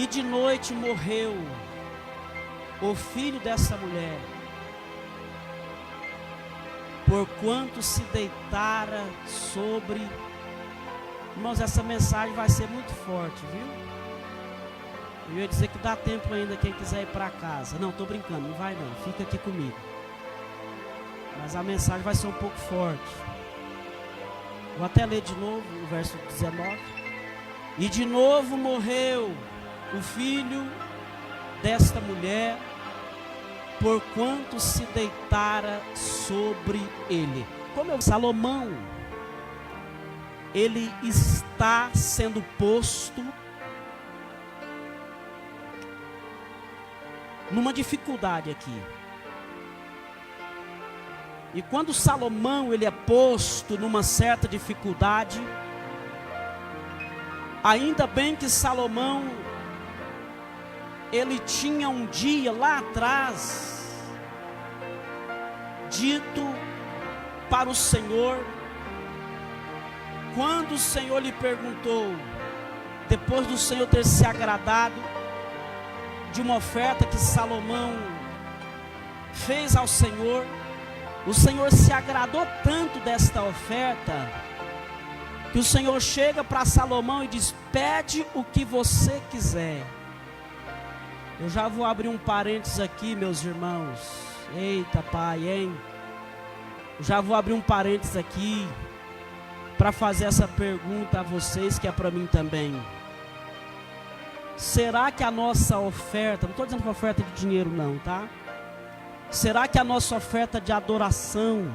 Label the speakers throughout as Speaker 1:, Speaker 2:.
Speaker 1: E de noite morreu o filho dessa mulher, porquanto se deitara sobre... Irmãos, essa mensagem vai ser muito forte, viu? Eu ia dizer que dá tempo ainda quem quiser ir para casa. Não, estou brincando, não vai não, fica aqui comigo. Mas a mensagem vai ser um pouco forte. Vou até ler de novo o verso 19. E de novo morreu o filho desta mulher, porquanto se deitara sobre ele. Salomão, ele está sendo posto numa dificuldade aqui. E quando Salomão ele é posto numa certa dificuldade, ainda bem que Salomão ele tinha um dia lá atrás dito para o Senhor, quando o Senhor lhe perguntou, depois do Senhor ter se agradado de uma oferta que Salomão fez ao Senhor, o Senhor se agradou tanto desta oferta, que o Senhor chega para Salomão e diz: pede o que você quiser. Eu já vou abrir um parênteses aqui, meus irmãos. Eita pai, hein? Eu já vou abrir um parênteses aqui para fazer essa pergunta a vocês, que é para mim também. Será que a nossa oferta, não estou dizendo que é oferta de dinheiro não, tá? Será que a nossa oferta de adoração,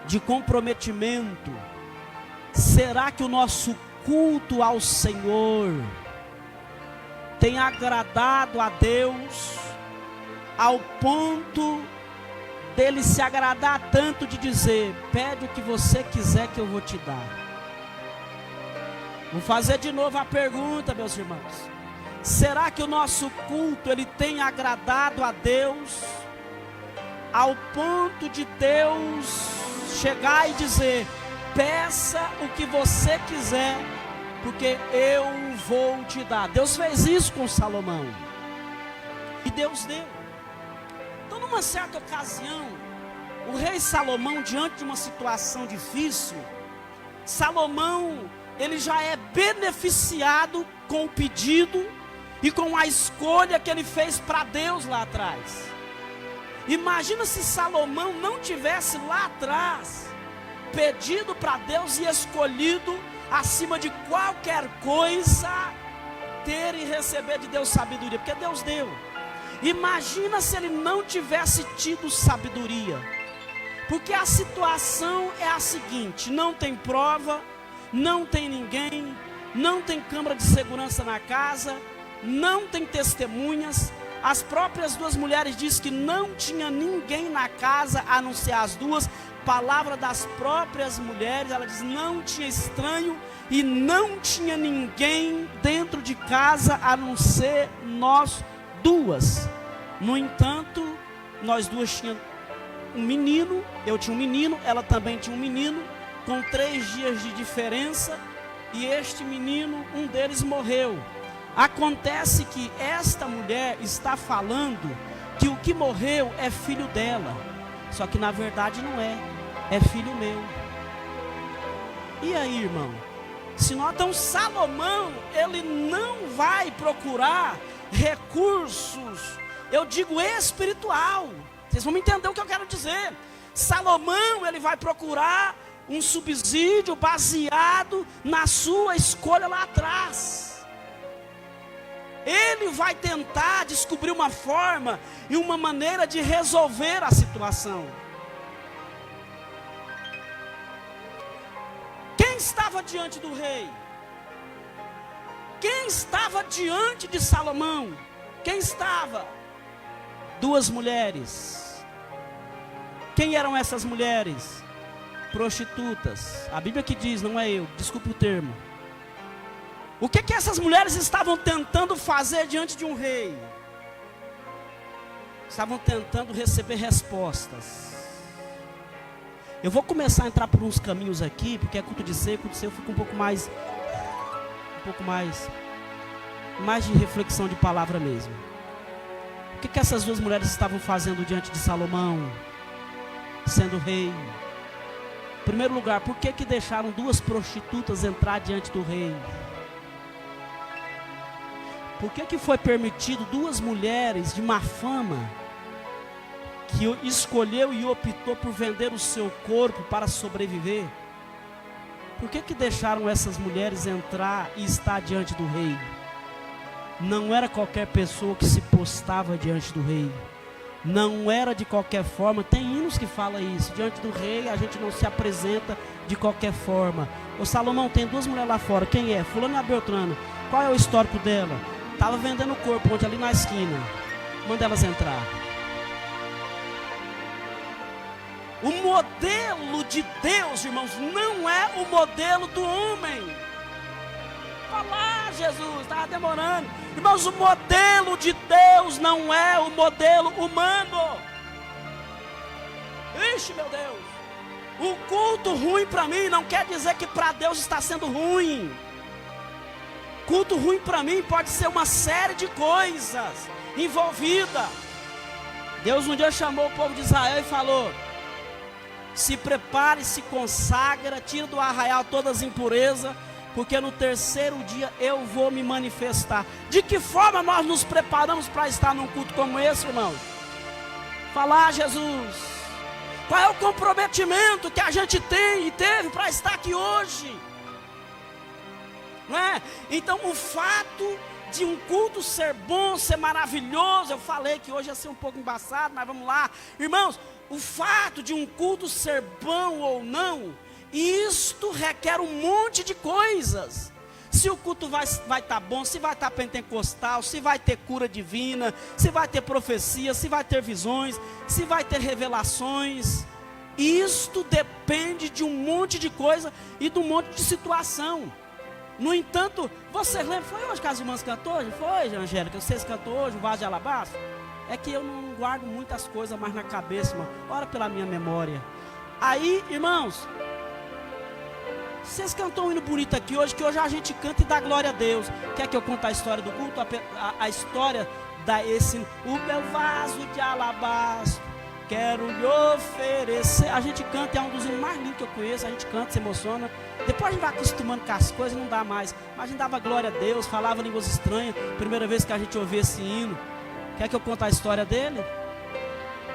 Speaker 1: de comprometimento, será que o nosso culto ao Senhor tem agradado a Deus ao ponto dele se agradar tanto de dizer: pede o que você quiser que eu vou te dar? Vou fazer de novo a pergunta, meus irmãos. Será que o nosso culto ele tem agradado a Deus ao ponto de Deus chegar e dizer: peça o que você quiser, porque eu vou te dar? Deus fez isso com Salomão, e Deus deu. Então, numa certa ocasião, o rei Salomão, diante de uma situação difícil, Salomão, ele já é beneficiado com o pedido e com a escolha que ele fez para Deus lá atrás. Imagina se Salomão não tivesse lá atrás pedido para Deus e escolhido, acima de qualquer coisa, ter e receber de Deus sabedoria, porque Deus deu. Imagina se ele não tivesse tido sabedoria, porque a situação é a seguinte: não tem prova, não tem ninguém, não tem câmara de segurança na casa, não tem testemunhas. As próprias duas mulheres dizem que não tinha ninguém na casa a não ser as duas. Palavra das próprias mulheres, ela diz: não tinha estranho e não tinha ninguém dentro de casa a não ser nós duas. No entanto, nós duas tínhamos um menino, eu tinha um menino, ela também tinha um menino, com 3 dias de diferença, e este menino, um deles morreu. Acontece que esta mulher está falando que o que morreu é filho dela, só que na verdade não é, é filho meu. E aí, irmão? Se nós, então Salomão, ele não vai procurar recursos, eu digo espiritual. Vocês vão me entender o que eu quero dizer. Salomão, ele vai procurar um subsídio baseado na sua escolha lá atrás. Ele vai tentar descobrir uma forma e uma maneira de resolver a situação. Quem estava diante do rei? Quem estava diante de Salomão? Quem estava? 2 mulheres. Quem eram essas mulheres? Prostitutas. A Bíblia que diz, não é eu, desculpe o termo. O que essas mulheres estavam tentando fazer diante de um rei? Estavam tentando receber respostas. Eu vou começar a entrar por uns caminhos aqui, porque é culto de ser eu fico um pouco mais mais de reflexão de palavra mesmo. O que essas duas mulheres estavam fazendo diante de Salomão, sendo rei? Em primeiro lugar, por que deixaram duas prostitutas entrar diante do rei? Por que foi permitido duas mulheres de má fama, que escolheu e optou por vender o seu corpo para sobreviver? Por que deixaram essas mulheres entrar e estar diante do rei? Não era qualquer pessoa que se postava diante do rei. Não era de qualquer forma. Tem hinos que falam isso. Diante do rei a gente não se apresenta de qualquer forma. O Salomão, tem duas mulheres lá fora. Quem é? Fulana e Beltrana. Qual é o histórico dela? Estava vendendo o corpo ontem ali na esquina. Manda elas entrar. O modelo de Deus, irmãos, não é o modelo do homem. Falar, Jesus, estava demorando. Irmãos, o modelo de Deus não é o modelo humano. Ixi, meu Deus. O culto ruim para mim não quer dizer que para Deus está sendo ruim. Culto ruim para mim pode ser uma série de coisas envolvida. Deus um dia chamou o povo de Israel e falou: se prepare, se consagra, tira do arraial todas as impurezas, porque no terceiro dia eu vou me manifestar. De que forma nós nos preparamos para estar num culto como esse, irmão? Falar, Jesus. Qual é o comprometimento que a gente tem e teve para estar aqui hoje? Não é? Então o fato de um culto ser bom, ser maravilhoso, eu falei que hoje ia ser um pouco embaçado, mas vamos lá. Irmãos, o fato de um culto ser bom ou não, isto requer um monte de coisas. Se o culto vai estar bom, se vai estar pentecostal, se vai ter cura divina, se vai ter profecia, se vai ter visões, se vai ter revelações. Isto depende de um monte de coisa e de um monte de situação. No entanto, você lembra, foi hoje que as irmãs cantou hoje? Foi, Angélica, vocês cantou hoje o vaso de alabastro? É que eu não guardo muitas coisas mais na cabeça, irmão. Ora pela minha memória. Aí, irmãos, vocês cantam um hino bonito aqui hoje, que hoje a gente canta e dá glória a Deus. Quer que eu conte a história do culto? A história o meu vaso de alabastro, quero lhe oferecer. A gente canta, é um dos hinos mais lindos que eu conheço. A gente canta, se emociona. Depois a gente vai acostumando com as coisas, não dá mais. Mas a gente dava glória a Deus, falava línguas estranhas. Primeira vez que a gente ouvia esse hino. Quer que eu conte a história dele?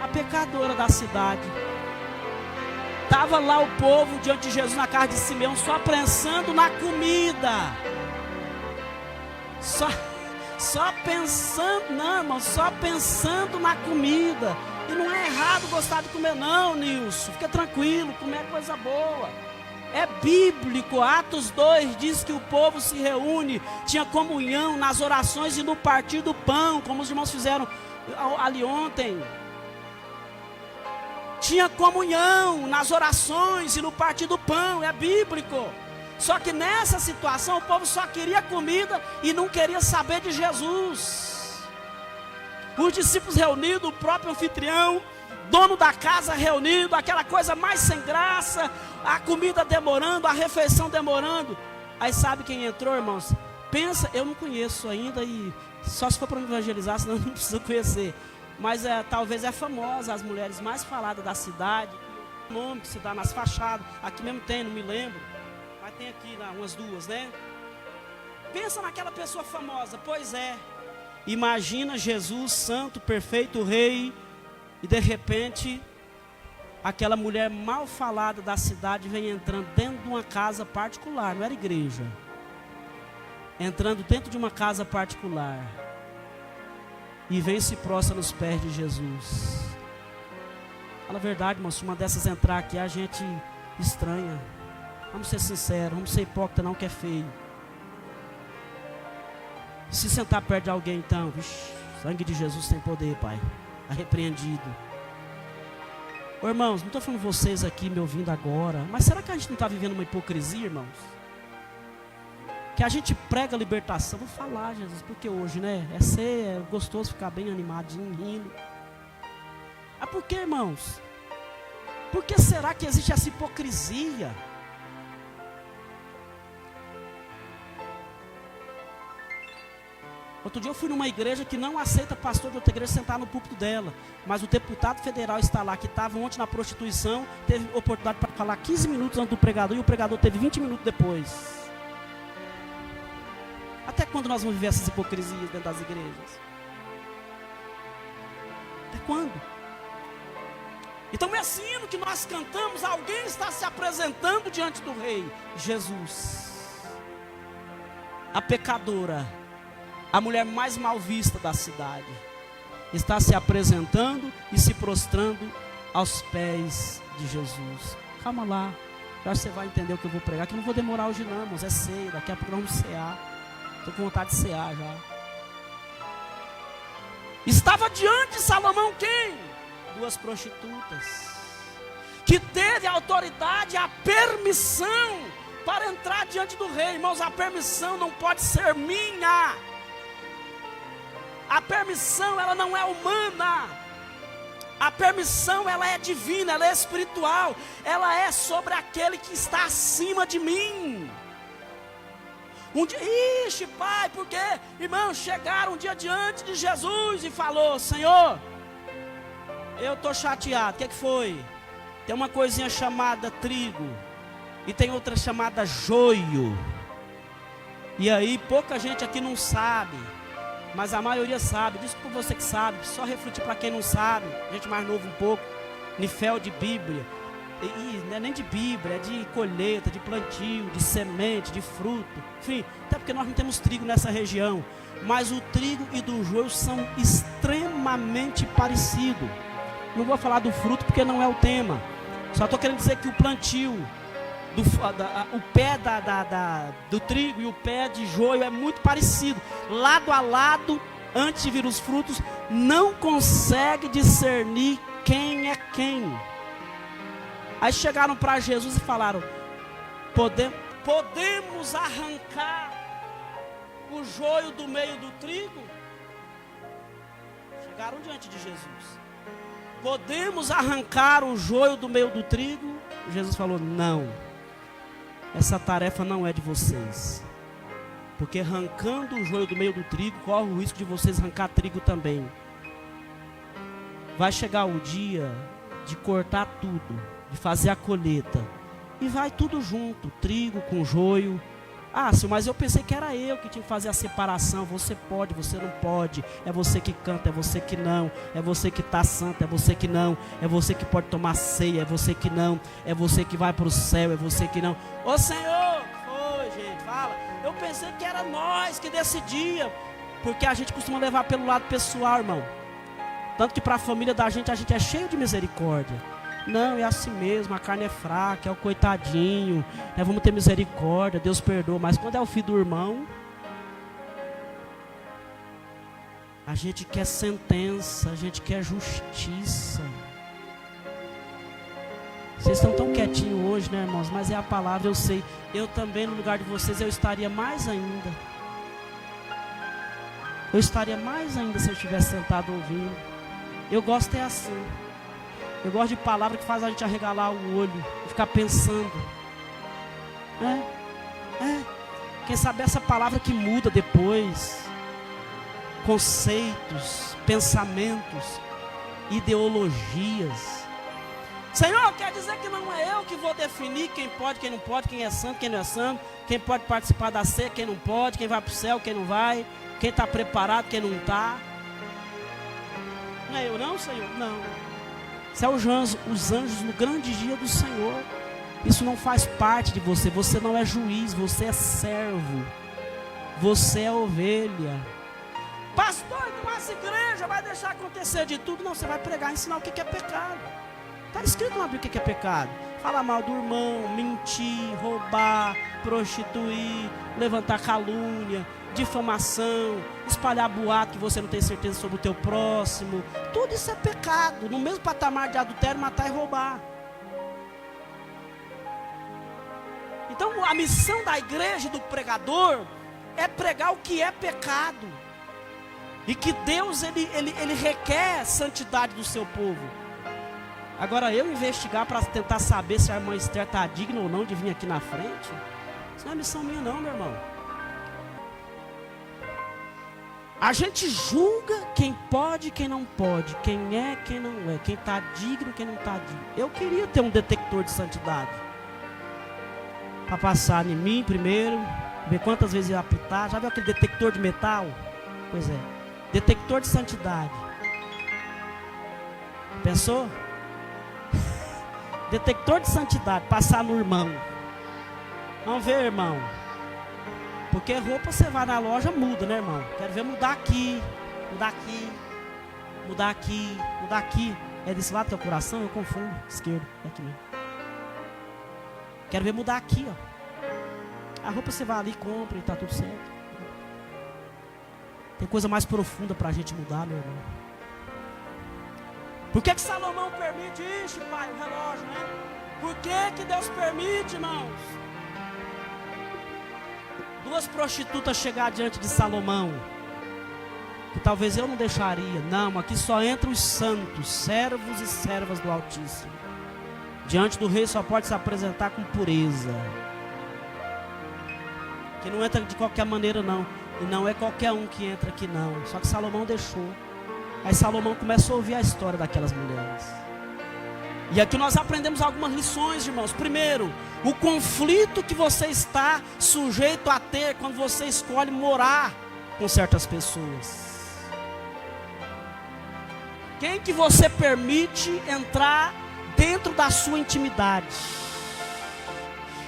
Speaker 1: A pecadora da cidade. Estava lá o povo diante de Jesus na casa de Simeão, só pensando na comida. Só pensando, não, irmão, só pensando na comida. E não é errado gostar de comer, não, Nilson. Fica tranquilo, comer é coisa boa. É bíblico. Atos 2 diz que o povo se reúne, tinha comunhão nas orações e no partir do pão, como os irmãos fizeram ali ontem. Tinha comunhão nas orações e no partir do pão, é bíblico. Só que nessa situação o povo só queria comida e não queria saber de Jesus. Os discípulos reunidos, o próprio anfitrião, dono da casa reunido, aquela coisa mais sem graça, a comida demorando, a refeição demorando. Aí sabe quem entrou, irmãos? Pensa, eu não conheço ainda, e só se for para me evangelizar, senão não preciso conhecer. Mas talvez é famosa, as mulheres mais faladas da cidade, o nome que se dá nas fachadas, aqui mesmo tem, não me lembro, mas tem aqui umas duas, né? Pensa naquela pessoa famosa. Pois é, imagina Jesus, santo, perfeito, rei, e de repente, aquela mulher mal falada da cidade vem entrando dentro de uma casa particular, não era igreja, entrando dentro de uma casa particular, e vem se prostra nos pés de Jesus. Fala a verdade, irmão, se uma dessas entrar aqui, a gente estranha. Vamos ser sinceros, vamos ser hipócrita não, que é feio. Se sentar perto de alguém então, vixe, sangue de Jesus tem poder, Pai. Está repreendido. Ô, irmãos, não estou falando vocês aqui me ouvindo agora, mas será que a gente não está vivendo uma hipocrisia, irmãos? Que a gente prega libertação. Vou falar, Jesus, porque hoje, né? É gostoso ficar bem animadinho, rindo. Ah, por que, irmãos? Por que será que existe essa hipocrisia? Outro dia eu fui numa igreja que não aceita pastor de outra igreja sentar no púlpito dela. Mas o deputado federal está lá, que estava ontem na prostituição, teve oportunidade para falar 15 minutos antes do pregador, e o pregador teve 20 minutos depois. Até quando nós vamos viver essas hipocrisias dentro das igrejas? Até quando? Então esse hino que nós cantamos, alguém está se apresentando diante do rei Jesus. A pecadora, a mulher mais mal vista da cidade, está se apresentando e se prostrando aos pés de Jesus. Calma lá, já você vai entender o que eu vou pregar, que não vou demorar hoje não, irmãos, é ceia, daqui a pouco nós vamos cear. Estou com vontade de cear já. Estava diante de Salomão quem? 2 prostitutas, que teve a autoridade, a permissão para entrar diante do rei. Irmãos, a permissão não pode ser minha. A permissão, ela não é humana. A permissão, ela é divina, ela é espiritual. Ela é sobre aquele que está acima de mim. Um dia, ixi, pai, porque, irmãos, chegaram um dia diante de Jesus e falou: Senhor, eu estou chateado. O que foi? Tem uma coisinha chamada trigo e tem outra chamada joio. E aí pouca gente aqui não sabe, mas a maioria sabe. Desculpa você que sabe, só refletir para quem não sabe, gente mais novo um pouco, nível de Bíblia. E não é nem de Bíblia, é de colheita, de plantio, de semente, de fruto. Enfim, até porque nós não temos trigo nessa região. Mas o trigo e do joio são extremamente parecidos. Não vou falar do fruto porque não é o tema. Só estou querendo dizer que o plantio, o pé do trigo e o pé de joio é muito parecido. Lado a lado, antes de vir os frutos, não consegue discernir quem é quem. Aí chegaram para Jesus e falaram: podemos arrancar o joio do meio do trigo? Chegaram diante de Jesus. Podemos arrancar o joio do meio do trigo? Jesus falou: não, essa tarefa não é de vocês. Porque arrancando o joio do meio do trigo, corre o risco de vocês arrancar trigo também. Vai chegar o dia de cortar tudo, de fazer a colheita, e vai tudo junto, trigo com joio. Ah, senhor, mas eu pensei que era eu que tinha que fazer a separação. Você pode, você não pode. É você que canta, é você que não. É você que está santo, é você que não. É você que pode tomar ceia, é você que não. É você que vai para o céu, é você que não. Ô Senhor, foi gente, fala. Eu pensei que era nós que decidia, porque a gente costuma levar pelo lado pessoal, irmão. Tanto que para a família da gente, a gente é cheio de misericórdia. Não, é assim mesmo, a carne é fraca, é o coitadinho, vamos ter misericórdia, Deus perdoa. Mas quando é o filho do irmão, a gente quer sentença, a gente quer justiça. Vocês estão tão quietinhos hoje, né, irmãos? Mas é a palavra, eu sei. Eu também, no lugar de vocês, eu estaria mais ainda. Eu estaria mais ainda se eu estivesse sentado ouvindo. Eu gosto é assim. Eu gosto de palavra que faz a gente arregalar o olho e ficar pensando. Quem sabe essa palavra que muda depois. Conceitos, pensamentos, ideologias. Senhor, quer dizer que não é eu que vou definir quem pode, quem não pode, quem é santo, quem não é santo, quem pode participar da ceia, quem não pode, quem vai para o céu, quem não vai, quem está preparado, quem não está. Não é eu não, Senhor? Não. Isso é os anjos no grande dia do Senhor. Isso não faz parte de você. Você não é juiz, você é servo. Você é ovelha. Pastor, então essa igreja vai deixar acontecer de tudo? Não, você vai pregar e ensinar o que é pecado. Está escrito na Bíblia o que é pecado. Falar mal do irmão, mentir, roubar, prostituir, levantar calúnia, difamação, espalhar boato que você não tem certeza sobre o teu próximo. Tudo isso é pecado. No mesmo patamar de adultério, matar e roubar. Então a missão da igreja e do pregador é pregar o que é pecado. E que Deus ele requer santidade do seu povo. Agora eu investigar para tentar saber se a irmã Esther está digna ou não de vir aqui na frente, isso não é missão minha não, meu irmão. A gente julga quem pode e quem não pode, quem é, quem não é, quem está digno, quem não está digno. Eu queria ter um detector de santidade para passar em mim primeiro, ver quantas vezes ia apitar. Já viu aquele detector de metal? Pois é, detector de santidade. Pensou? Detector de santidade, passar no irmão. Vamos ver, irmão. Porque roupa você vai na loja, muda, né, irmão? Quero ver mudar aqui, mudar aqui, mudar aqui, mudar aqui. É desse lado do teu coração? Eu confundo. Esquerdo, é aqui mesmo. Quero ver mudar aqui, ó. A roupa você vai ali, compra e tá tudo certo. Tem coisa mais profunda pra gente mudar, meu irmão. Por que Salomão permite isso, pai, o relógio, né? Por que Deus permite, irmãos? Duas prostitutas chegar diante de Salomão, que talvez eu não deixaria. Não, aqui só entram os santos, servos e servas do Altíssimo. Diante do rei só pode se apresentar com pureza. Que não entra de qualquer maneira não. E não é qualquer um que entra aqui não. Só que Salomão deixou. Aí Salomão começou a ouvir a história daquelas mulheres. E aqui nós aprendemos algumas lições, irmãos. Primeiro, o conflito que você está sujeito a ter quando você escolhe morar com certas pessoas. Quem que você permite entrar dentro da sua intimidade?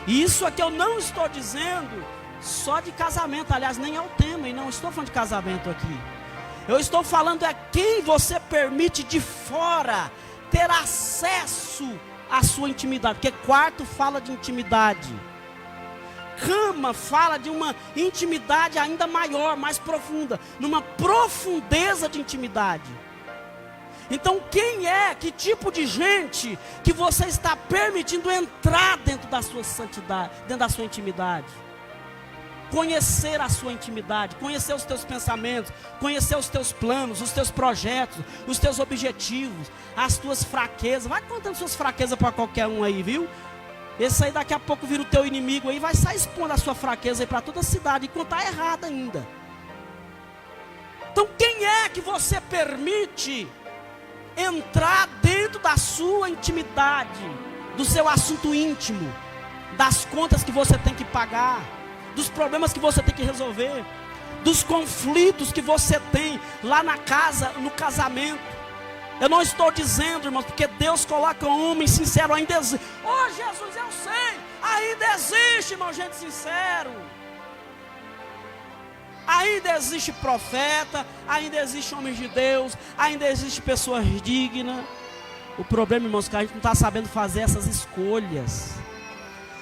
Speaker 1: E isso aqui eu não estou dizendo só de casamento. Aliás, nem é o tema, e não estou falando de casamento aqui. Eu estou falando é quem você permite de fora ter acesso à sua intimidade. Porque quarto fala de intimidade. Cama fala de uma intimidade ainda maior, mais profunda. Numa profundeza de intimidade. Então quem é, que tipo de gente que você está permitindo entrar dentro da sua santidade, dentro da sua intimidade? Conhecer a sua intimidade, conhecer os teus pensamentos, conhecer os teus planos, os teus projetos, os teus objetivos, as tuas fraquezas. Vai contando suas fraquezas para qualquer um aí, viu? Esse aí daqui a pouco vira o teu inimigo aí, vai sair expondo a sua fraqueza aí para toda a cidade, enquanto está errado ainda. Então quem é que você permite entrar dentro da sua intimidade, do seu assunto íntimo, das contas que você tem que pagar, dos problemas que você tem que resolver, dos conflitos que você tem lá na casa, no casamento? Eu não estou dizendo, irmãos, porque Deus coloca um homem sincero, ainda existe. Oh Jesus, eu sei, ainda existe, irmão, gente sincero. Ainda existe profeta, ainda existe homens de Deus, ainda existe pessoas dignas. O problema, irmãos, é que a gente não está sabendo fazer essas escolhas.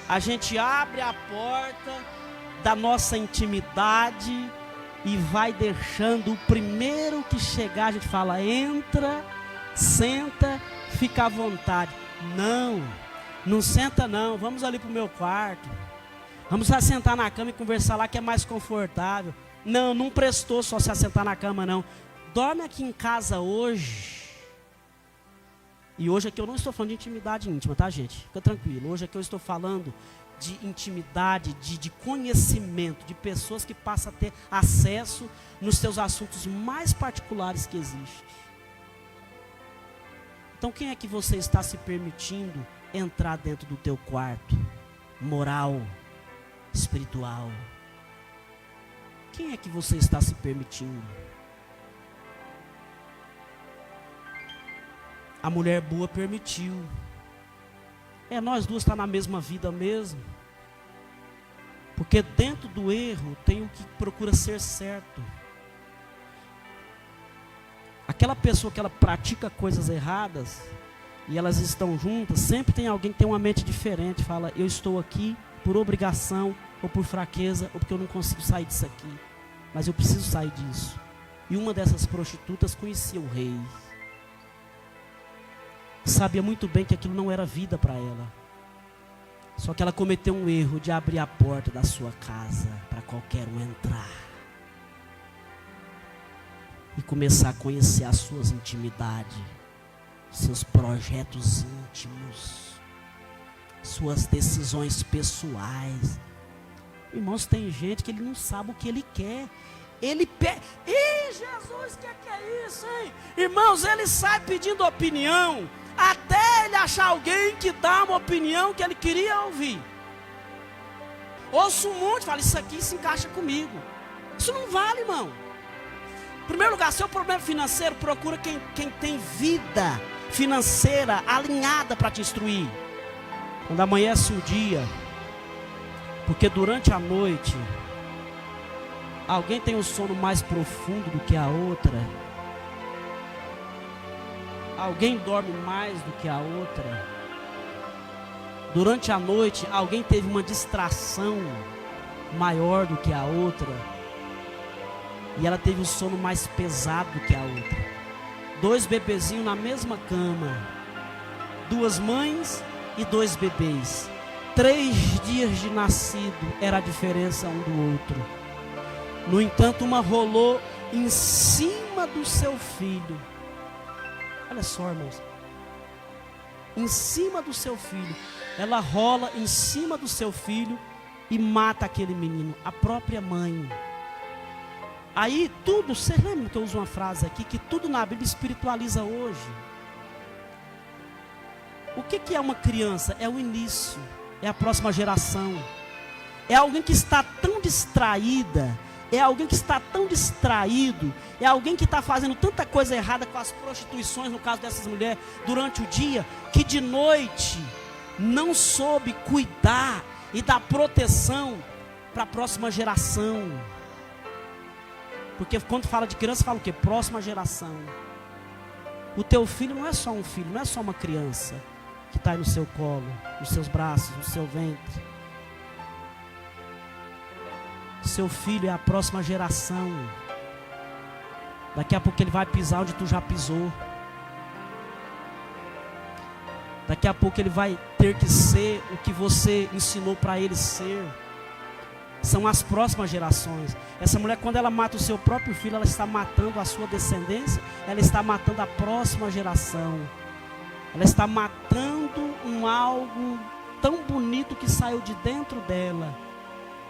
Speaker 1: A gente abre a porta da nossa intimidade e vai deixando o primeiro que chegar, a gente fala, entra, senta, fica à vontade. Não, não senta não, vamos ali para o meu quarto, vamos lá sentar na cama e conversar lá que é mais confortável. Não, não prestou só se assentar na cama não, dorme aqui em casa hoje. E hoje aqui eu não estou falando de intimidade íntima, tá gente? Fica tranquilo, hoje aqui eu estou falando de intimidade, de conhecimento, de pessoas que passam a ter acesso nos seus assuntos mais particulares que existem. Então quem é que você está se permitindo entrar dentro do teu quarto? Moral, espiritual. Quem é que você está se permitindo? A mulher boa permitiu. Nós duas estamos na mesma vida mesmo. Porque dentro do erro tem o que procura ser certo. Aquela pessoa que ela pratica coisas erradas e elas estão juntas, sempre tem alguém que tem uma mente diferente. Fala, eu estou aqui por obrigação, ou por fraqueza, ou porque eu não consigo sair disso aqui. Mas eu preciso sair disso. E uma dessas prostitutas conhecia o rei. Sabia muito bem que aquilo não era vida para ela. Só que ela cometeu um erro de abrir a porta da sua casa para qualquer um entrar. E começar a conhecer as suas intimidades, seus projetos íntimos, suas decisões pessoais. Irmãos, tem gente que ele não sabe o que ele quer. Ele pede. Ih, Jesus, o que é isso, hein? Irmãos, ele sai pedindo opinião, até ele achar alguém que dá uma opinião que ele queria ouvir. Ouço um monte, fala, isso aqui se encaixa comigo. Isso não vale, irmão. Em primeiro lugar, seu problema financeiro, procura quem tem vida financeira alinhada para te instruir. Quando amanhece o dia, porque durante a noite, alguém tem um sono mais profundo do que a outra. Alguém dorme mais do que a outra. Durante a noite, alguém teve uma distração maior do que a outra. E ela teve um sono mais pesado do que a outra. 2 bebezinhos na mesma cama. 2 mães e 2 bebês. 3 dias de nascido era a diferença um do outro. No entanto, uma rolou em cima do seu filho. Olha só, irmãos. Em cima do seu filho. Ela rola em cima do seu filho e mata aquele menino, a própria mãe. Aí tudo, você lembra que eu uso uma frase aqui, que tudo na Bíblia espiritualiza hoje. O que é uma criança? É o início, é a próxima geração. É alguém que está tão distraída, é alguém que está tão distraído, é alguém que está fazendo tanta coisa errada com as prostituições, no caso dessas mulheres, durante o dia, que de noite não soube cuidar e dar proteção para a próxima geração. Porque quando fala de criança, fala o quê? Próxima geração. O teu filho não é só um filho, não é só uma criança que está aí no seu colo, nos seus braços, no seu ventre. Seu filho é a próxima geração. Daqui a pouco ele vai pisar onde tu já pisou. Daqui a pouco ele vai ter que ser o que você ensinou para ele ser. São as próximas gerações. Essa mulher, quando ela mata o seu próprio filho, ela está matando a sua descendência. Ela está matando a próxima geração. Ela está matando algo tão bonito que saiu de dentro dela.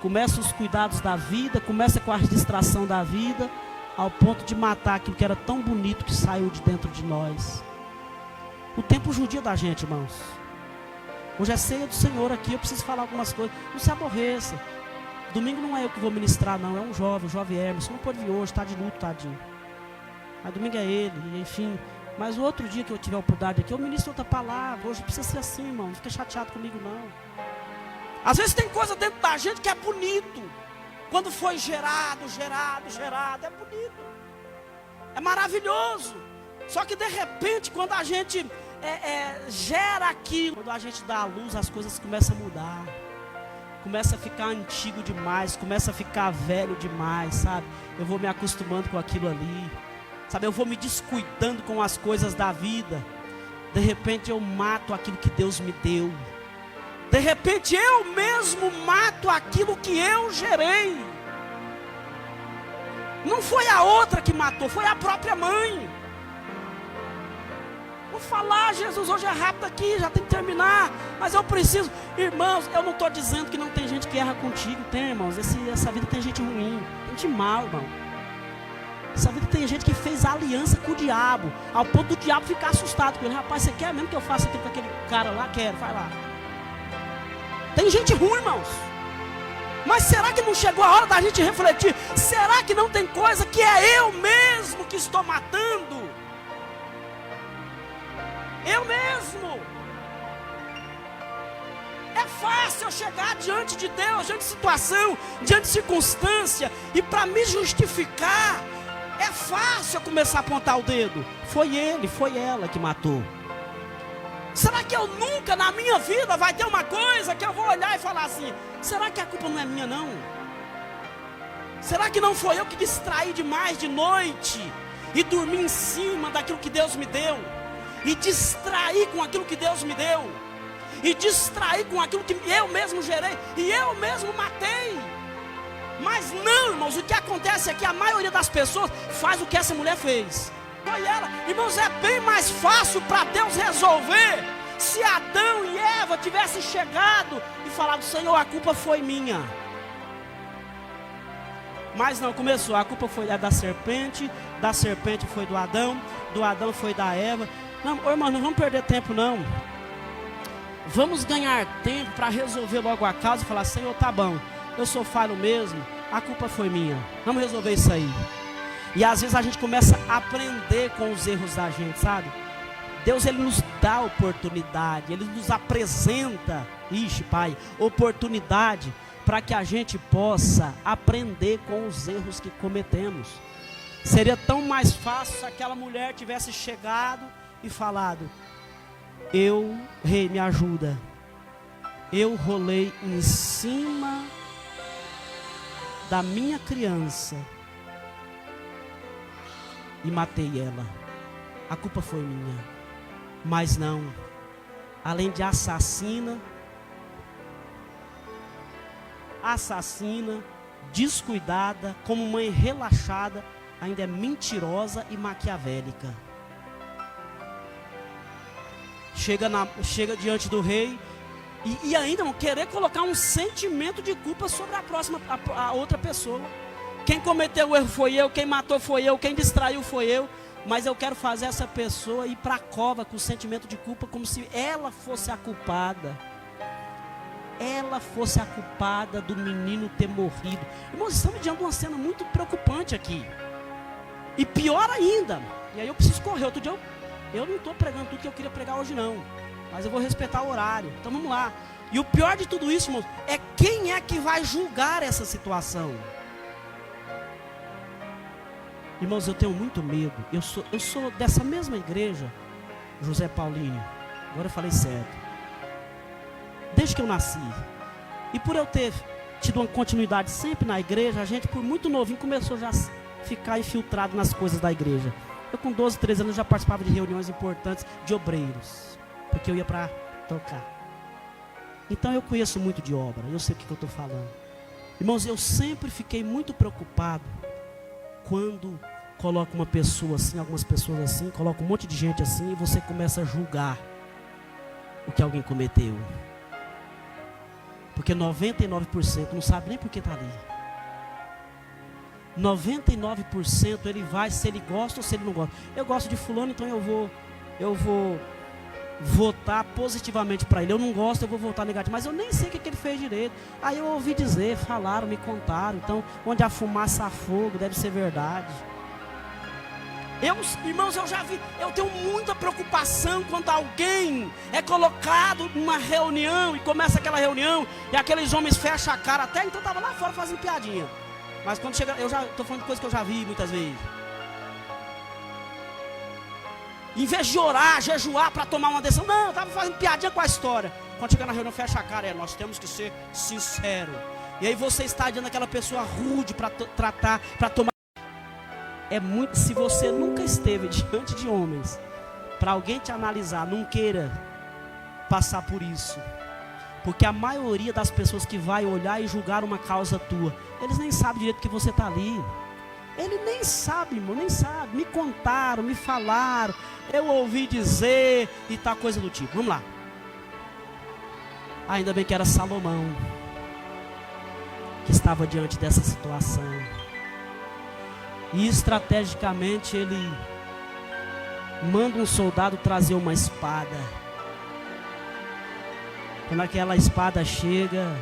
Speaker 1: Começa os cuidados da vida, começa com a distração da vida, ao ponto de matar aquilo que era tão bonito que saiu de dentro de nós. O tempo judia da gente, irmãos. Hoje é ceia do Senhor aqui, eu preciso falar algumas coisas. Não se aborreça. Domingo não é eu que vou ministrar, não. É um jovem, o jovem Hermes. Você não pode vir hoje, está de luto, tadinho. Mas domingo é ele, enfim. Mas o outro dia que eu tiver a oportunidade aqui, eu ministro outra palavra. Hoje precisa ser assim, irmão. Não fica chateado comigo, não. Às vezes tem coisa dentro da gente que é bonito. Quando foi gerado, é bonito. É maravilhoso. Só que de repente, quando a gente gera aquilo, quando a gente dá a luz, as coisas começam a mudar. Começa a ficar antigo demais, começa a ficar velho demais, sabe? Eu vou me acostumando com aquilo ali, sabe? Eu vou me descuidando com as coisas da vida. De repente eu mato aquilo que Deus me deu. De repente eu mesmo mato aquilo que eu gerei. Não foi a outra que matou, foi a própria mãe. Vou falar, Jesus, hoje é rápido aqui, já tem que terminar. Mas eu preciso, irmãos, eu não estou dizendo que não tem gente que erra contigo. Tem, irmãos, essa vida tem gente ruim, tem gente mal, irmão. Essa vida tem gente que fez aliança com o diabo, ao ponto do diabo ficar assustado com ele. Rapaz, você quer mesmo que eu faça aquilo com aquele cara lá? Quero, vai lá. Tem gente ruim, irmãos. Mas será que não chegou a hora da gente refletir? Será que não tem coisa que é eu mesmo que estou matando? Eu mesmo. É fácil eu chegar diante de Deus, diante de situação, diante de circunstância, e para me justificar, é fácil eu começar a apontar o dedo. Foi ele, foi ela que matou. Será que eu nunca na minha vida vai ter uma coisa que eu vou olhar e falar assim: será que a culpa não é minha, não? Será que não foi eu que distraí demais de noite e dormi em cima daquilo que Deus me deu? E distraí com aquilo que Deus me deu? E distraí com aquilo que eu mesmo gerei e eu mesmo matei? Mas não, irmãos, o que acontece é que a maioria das pessoas faz o que essa mulher fez. Foi ela. Irmãos, é bem mais fácil para Deus resolver se Adão e Eva tivessem chegado e falado: Senhor, a culpa foi minha. Mas não, começou, a culpa foi da serpente foi do Adão foi da Eva. Não, irmão, não vamos perder tempo não. Vamos ganhar tempo para resolver logo a causa e falar, Senhor, tá bom, eu sou falho mesmo, a culpa foi minha, vamos resolver isso aí. E às vezes a gente começa a aprender com os erros da gente, sabe? Deus, Ele nos dá oportunidade, Ele nos apresenta, Pai, oportunidade para que a gente possa aprender com os erros que cometemos. Seria tão mais fácil se aquela mulher tivesse chegado e falado, rei, me ajuda, eu rolei em cima da minha criança e matei ela, a culpa foi minha. Mas não, além de assassina, descuidada, como mãe relaxada, ainda é mentirosa e maquiavélica. Chega diante do rei e ainda querer colocar um sentimento de culpa sobre a outra pessoa. Quem cometeu o erro foi eu, quem matou foi eu, quem distraiu foi eu. Mas eu quero fazer essa pessoa ir para a cova com o sentimento de culpa, como se ela fosse a culpada. Ela fosse a culpada do menino ter morrido. Irmãos, estamos diante de uma cena muito preocupante aqui. E pior ainda, e aí eu preciso correr. Outro dia eu não estou pregando tudo que eu queria pregar hoje não, mas eu vou respeitar o horário. Então vamos lá. E o pior de tudo isso, irmãos, é quem é que vai julgar essa situação. Irmãos, eu tenho muito medo. Eu sou dessa mesma igreja, José Paulinho. Agora eu falei certo. Desde que eu nasci. E por eu ter tido uma continuidade sempre na igreja, a gente por muito novinho começou já a ficar infiltrado nas coisas da igreja. Eu com 12, 13 anos já participava de reuniões importantes de obreiros, porque eu ia para tocar. Então eu conheço muito de obra, eu sei o que eu estou falando. Irmãos, eu sempre fiquei muito preocupado quando coloca uma pessoa assim, algumas pessoas assim, coloca um monte de gente assim e você começa a julgar o que alguém cometeu. Porque 99% não sabe nem por que está ali. 99% ele vai se ele gosta ou se ele não gosta. Eu gosto de fulano, então eu vou votar positivamente para ele. Eu não gosto, eu vou votar negativo. Mas eu nem sei o que ele fez direito. Aí eu ouvi dizer, falaram, me contaram. Então, onde há fumaça há fogo, deve ser verdade. Irmãos, eu já vi, eu tenho muita preocupação quando alguém é colocado numa reunião e começa aquela reunião e aqueles homens fecham a cara. Até então estava lá fora fazendo piadinha. Mas quando chega, eu já estou falando de coisa que eu já vi muitas vezes. Em vez de orar, jejuar para tomar uma decisão, não, eu estava fazendo piadinha com a história. Quando chega na reunião, fecha a cara, nós temos que ser sinceros. E aí você está diante daquela pessoa rude para tratar, para tomar. É muito, se você nunca esteve diante de homens, para alguém te analisar, não queira passar por isso. Porque a maioria das pessoas que vai olhar e julgar uma causa tua, eles nem sabem direito que você está ali. Ele nem sabe, irmão, nem sabe. Me contaram, me falaram, eu ouvi dizer e tal, coisa do tipo. Vamos lá. Ainda bem que era Salomão que estava diante dessa situação. E estrategicamente ele manda um soldado trazer uma espada. Quando aquela espada chega,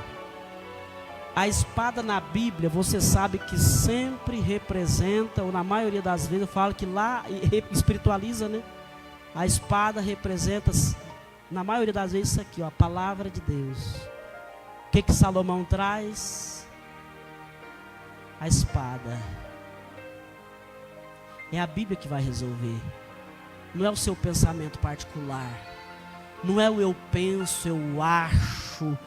Speaker 1: a espada na Bíblia, você sabe que sempre representa, ou na maioria das vezes eu falo que lá espiritualiza, né? A espada representa, na maioria das vezes, isso aqui, ó, a palavra de Deus. O que Salomão traz? A espada. É a Bíblia que vai resolver. Não é o seu pensamento particular. Não é o eu penso, eu acho,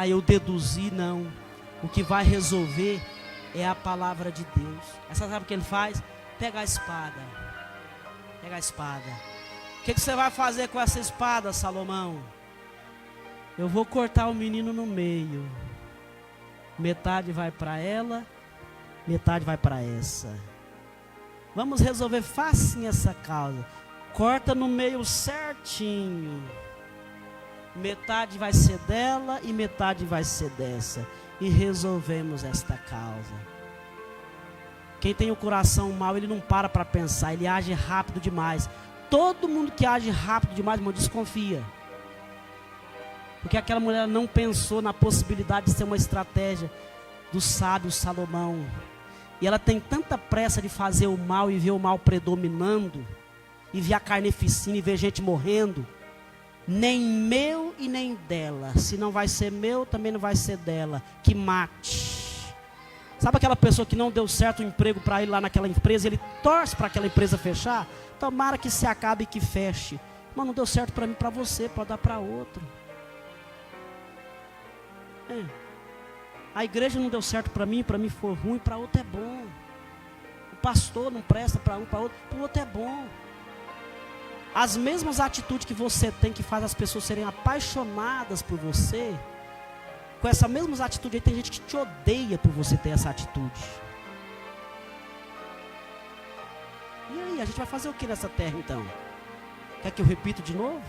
Speaker 1: eu deduzi, não. O que vai resolver é a palavra de Deus. Essa sabe o que ele faz? Pega a espada. Pega a espada. O que você vai fazer com essa espada, Salomão? Eu vou cortar o menino no meio. Metade vai para ela, metade vai para essa. Vamos resolver facinho essa causa. Corta no meio certinho. Metade vai ser dela e metade vai ser dessa. E resolvemos esta causa. Quem tem o coração mau, ele não para pensar, ele age rápido demais. Todo mundo que age rápido demais, irmão, desconfia. Porque aquela mulher não pensou na possibilidade de ser uma estratégia do sábio Salomão. E ela tem tanta pressa de fazer o mal e ver o mal predominando, e ver a carnificina e ver gente morrendo. Nem meu e nem dela. Se não vai ser meu, também não vai ser dela. Que mate. Sabe aquela pessoa que não deu certo o emprego para ele lá naquela empresa, ele torce para aquela empresa fechar? Tomara que se acabe e que feche. Mas não deu certo para mim, para você, pode dar para outro. A igreja não deu certo para mim foi ruim, para outro é bom. O pastor não presta para um, para outro, para o outro é bom. As mesmas atitudes que você tem, que faz as pessoas serem apaixonadas por você, com essa mesma atitude aí, tem gente que te odeia por você ter essa atitude. E aí, a gente vai fazer o que nessa terra então? Quer que eu repita de novo?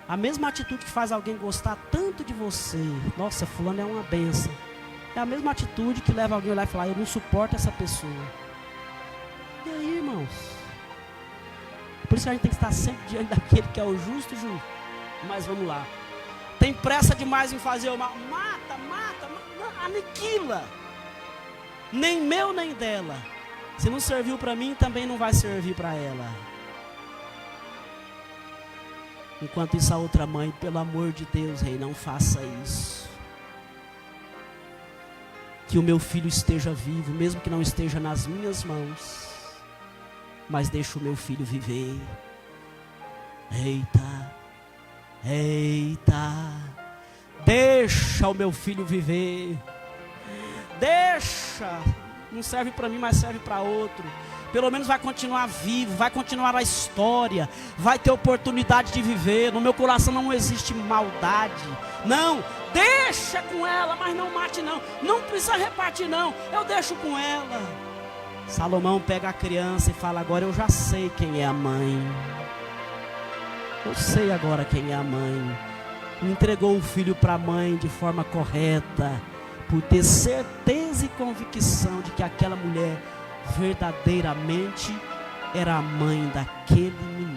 Speaker 1: A mesma atitude que faz alguém gostar tanto de você, nossa, fulano é uma bênção, é a mesma atitude que leva alguém a olhar e falar, eu não suporto essa pessoa. E aí, irmãos? Por isso que a gente tem que estar sempre diante daquele que é o justo justo. Mas vamos lá. Tem pressa demais em fazer o mal. Mata, aniquila. Nem meu, nem dela. Se não serviu para mim, também não vai servir para ela. Enquanto isso, a outra mãe, pelo amor de Deus, rei, não faça isso. Que o meu filho esteja vivo, mesmo que não esteja nas minhas mãos. Mas deixa o meu filho viver. Eita, deixa o meu filho viver. Deixa. Não serve para mim, mas serve para outro. Pelo menos vai continuar vivo, vai continuar a história, vai ter oportunidade de viver. No meu coração não existe maldade. Não, deixa com ela, mas não mate não. Não precisa repartir não, eu deixo com ela. Salomão pega a criança e fala, agora eu já sei quem é a mãe. Eu sei agora quem é a mãe. Entregou o filho para a mãe de forma correta, por ter certeza e convicção de que aquela mulher verdadeiramente era a mãe daquele menino.